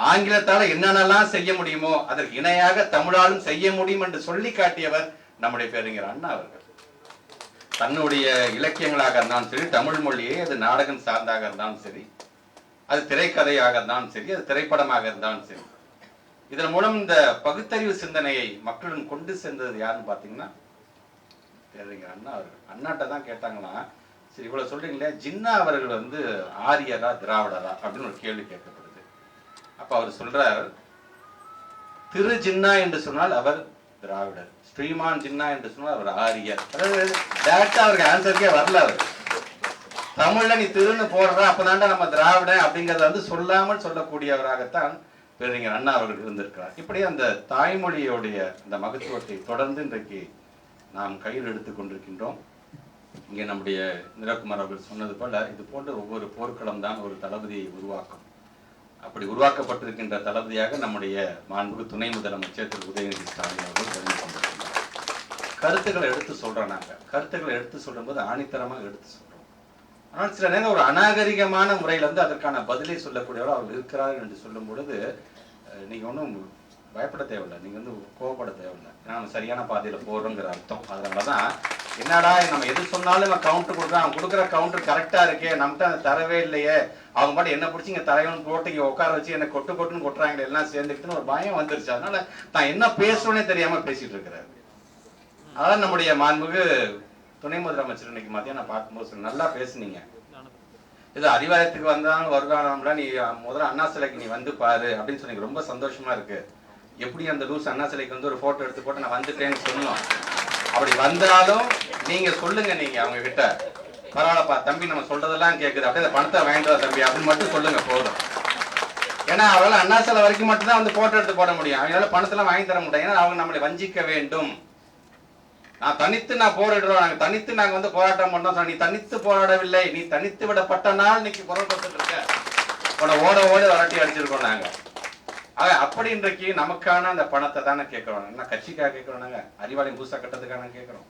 ஆங்கிலத்தால என்னென்னலாம் செய்ய முடியுமோ அதற்கு இணையாக தமிழாலும் செய்ய முடியும் என்று சொல்லி காட்டியவர் நம்முடைய பேரறிஞர் அண்ணா அவர்கள். தன்னுடைய இலக்கியங்களாக இருந்தாலும் சரி, தமிழ் மொழியே அது நாடகம் சார்ந்தாக இருந்தாலும் சரி, அது திரைக்கதையாக இருந்தாலும் சரி, அது திரைப்படமாக இருந்தாலும் சரி, இதன் மூலம் இந்த பகுத்தறிவு சிந்தனையை மக்களுடன் கொண்டு சென்றது யாருன்னு பாத்தீங்கன்னா பேரறிஞர் அண்ணா அவர்கள். அண்ணாட்ட தான் கேட்டாங்கன்னா, சரி இவ்வளவு சொல்றீங்களே, ஜின்னா அவர்கள் வந்து ஆரியரா திராவிடரா அப்படின்னு ஒரு கேள்வி கேட்கப்படுது. அப்ப அவர் சொல்றார், திரு ஜின்னா என்று சொன்னால் அவர் திராவிடர், ஸ்ரீமான் ஜின்னா என்று சொன்னால் அவர் ஆரியர். அதாவது டைரக்டா அவருக்கு ஆன்சருக்கே வரல. அவர் தமிழ்ல நீ திருன்னு போடுற அப்பதான்டா நம்ம திராவிடன் அப்படிங்கறத வந்து சொல்லாமல் சொல்லக்கூடியவராகத்தான் பேரறிஞர் அண்ணா அவர்கள் இருந்திருக்கிறார். இப்படி அந்த தாய்மொழியோடைய அந்த மகத்துவத்தை தொடர்ந்து இன்றைக்கு நாம் கையில் எடுத்துக் கொண்டிருக்கின்றோம். இங்கே நம்முடைய நிரகுமார் அவர்கள் சொன்னது போல இது போன்ற ஒவ்வொரு போர்க்களம் தான் ஒரு தளபதியை உருவாக்கும். அப்படி உருவாக்கப்பட்டிருக்கின்ற தளபதியாக நம்முடைய மாண்புக்கு துணை முதலமைச்சர் திரு உதயநிதி ஸ்டாலின் அவர்கள் தெரிந்து கொண்டிருக்கிறார். கருத்துக்களை எடுத்து சொல்றோம். நாங்க கருத்துக்களை எடுத்து சொல்லும் போது ஆணித்தரமாக எடுத்து சொல்றோம். ஆனால் சில நேரம் ஒரு அநாகரிகமான முறையில் வந்து அதற்கான பதிலை சொல்லக்கூடியவர்கள் அவர்கள் இருக்கிறார்கள் என்று சொல்லும் பொழுது நீங்க ஒன்றும் பயப்பட தேவையில்லை, நீங்க வந்து கோவப்பட தேவையில்லை. ஏன்னா நம்ம சரியான பாதையில போறோங்கிற அர்த்தம். அதனாலதான் என்னடா நம்ம எது சொன்னாலும் கவுண்டர் கொடுக்குறான், அவன் கொடுக்குற கவுண்டர் கரெக்டா இருக்கே, நம்மகிட்ட அந்த தரவே இல்லையே, அவங்க பாட்டு என்ன பிடிச்சி இங்க தரையவன் போட்டு இங்க உட்கார வச்சு என்ன கொட்டுன்னு கொட்டுறாங்க எல்லாம் சேர்ந்துக்கிட்டுன்னு ஒரு பயம் வந்துருச்சு. அதனால நான் என்ன பேசுறேனே தெரியாம பேசிட்டு இருக்கிறாரு. அதான் நம்முடைய மாண்புக்கு துணை முதலமைச்சர் இன்னைக்கு மத்தியானம் பார்க்கும்போது நல்லா பேசுனீங்க, இது அறிவாலயத்துக்கு வந்தாலும் வருவானம்ல, நீ முதல்ல அண்ணா சிலைக்கு நீ வந்து பாரு அப்படின்னு சொன்னீங்க. ரொம்ப சந்தோஷமா இருக்கு. எப்படி அந்த லூஸ் அண்ணா சிலைக்கு வந்து ஒரு போட்டோ எடுத்து போட்டு நான் வந்துட்டேன்னு சொல்லணும். அப்படி வந்தாலும் நீங்க சொல்லுங்க, நீங்க அவங்க கிட்ட பரவாயில்லப்பா தம்பி நம்ம சொல்றதெல்லாம் கேட்குது, அப்படியே அந்த பணத்தை வாங்கிட்டு வா தம்பி அப்படின்னு மட்டும் சொல்லுங்க போதும். ஏன்னா அவரால் அண்ணா சிலை வரைக்கும் மட்டும் தான் வந்து போட்டோ எடுத்து போட முடியும், அவங்களால பணத்தெல்லாம் வாங்கி தர முடியும். ஏன்னா அவங்க நம்மளை வஞ்சிக்க வேண்டும். நான் தனித்து நான் போராடுறோம், நாங்க தனித்து நாங்க வந்து போராட்டம் பண்ணோம். நீ தனித்து போராடவில்லை, நீ தனித்து விடப்பட்ட நாள் இன்னைக்கு குரல் கொடுத்துட்டு இருக்க, உன ஓட ஓட வரட்டி அடிச்சிருக்கோம் நாங்க. அப்படி இன்றைக்கு நமக்கான அந்த பணத்தை தானே கேட்கிறோம். என்ன கட்சிக்காக கேட்கிறோம், நாங்க அறிவாலயம் பூசா கட்டத்துக்கான கேட்கிறோம்.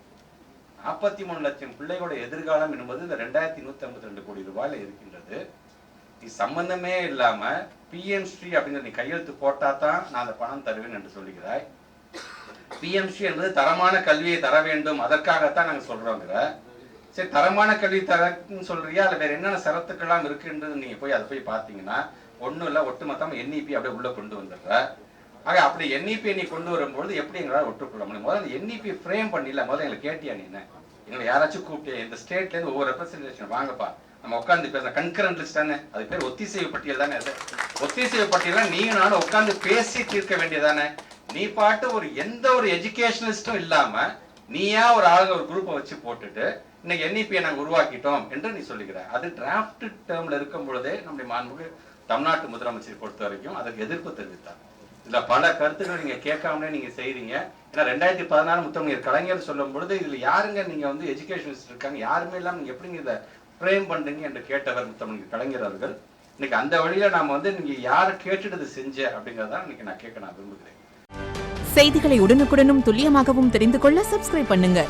43 லட்சம் பிள்ளைகளோட எதிர்காலம் என்பது இந்த 2152 கோடி ரூபாயில இருக்கின்றது. நீ சம்பந்தமே இல்லாம பிஎம்ஸ்ரீ அப்படிங்கிற நீ கையெழுத்து போட்டா தான் நான் அந்த பணம் தருவேன் என்று சொல்லுகிறாய். பிஎம்ஸ்ரீ என்பது தரமான கல்வியை தர வேண்டும், அதற்காகத்தான் நாங்க சொல்றோங்கிற. சரி, தரமான கல்வி தரன்னு சொல்றியா, அல்ல வேற என்னென்ன சரத்துக்கெல்லாம் இருக்குன்றது நீங்க போய் அதை போய் பாத்தீங்கன்னா ஒண்ணும் இல்ல, ஒட்டுமொத்தமா என்இபி அப்படியே உள்ள கொண்டு வந்துடுற. ஆக அப்படி என்இபி நீ கொண்டு வரும்போது எப்படி எங்களால் ஒட்டுக்கொள்ள முடியும்? முதல்ல அந்த என்இபி ஃப்ரேம் பண்ணல, முதல்ல எங்களை கேட்டியா? நீ எங்களை யாராச்சும் கூப்பிட்டியா? இந்த ஸ்டேட்ல இருந்து ஒவ்வொரு ரெப்ரஸன்டேஷன் வாங்கப்பா, நம்ம உட்காந்து பேச கன்கரண்ட் லிஸ்ட் தானே, அது பேர் ஒத்திசைவு பட்டியல் தானே. அது ஒத்திசைவு பட்டியல் நீ நானும் உட்காந்து பேசி தீர்க்க வேண்டியதானே. நீ பாட்டு ஒரு எந்த ஒரு எஜுகேஷனலிஸ்டும் இல்லாம நீயா ஒரு ஆளுங்க ஒரு குரூப்பை வச்சு போட்டுட்டு இன்னைக்கு என்இபியை நாங்க உருவாக்கிட்டோம் என்று நீ சொல்லுகிற. அது டிராஃப்ட் டேர்ம்ல இருக்கும் பொழுதே நம்முடைய மாண்புக்கு தமிழ்நாட்டு முதலமைச்சர் பொறுத்த வரைக்கும் அதற்கு எதிர்ப்பு தெரிவித்தார். இதுல பல கருத்துக்கள் நீங்க கேட்காமலே நீங்க செய்றீங்க. ஏன்னா 2016 முத்தமிழர் கலைஞர் சொல்லும் பொழுது இதுல யாருங்க நீங்க வந்து எஜுகேஷனிஸ்ட் இருக்காங்க, யாருமே இல்லாம நீங்க எப்படிங்க இதை ஃப்ரேம் பண்றீங்க என்று கேட்டவர் முத்தமிழர் கலைஞர் அவர்கள். இன்னைக்கு அந்த வழியில நாம வந்து நீங்க யாரை கேட்டுட்டு செஞ்ச அப்படிங்கறதான் இன்னைக்கு நான் கேட்க நான் விரும்புகிறேன். செய்திகளை உடனுக்குடனும் துல்லியமாகவும் தெரிந்து கொள்ள சப்ஸ்கிரைப் பண்ணுங்க.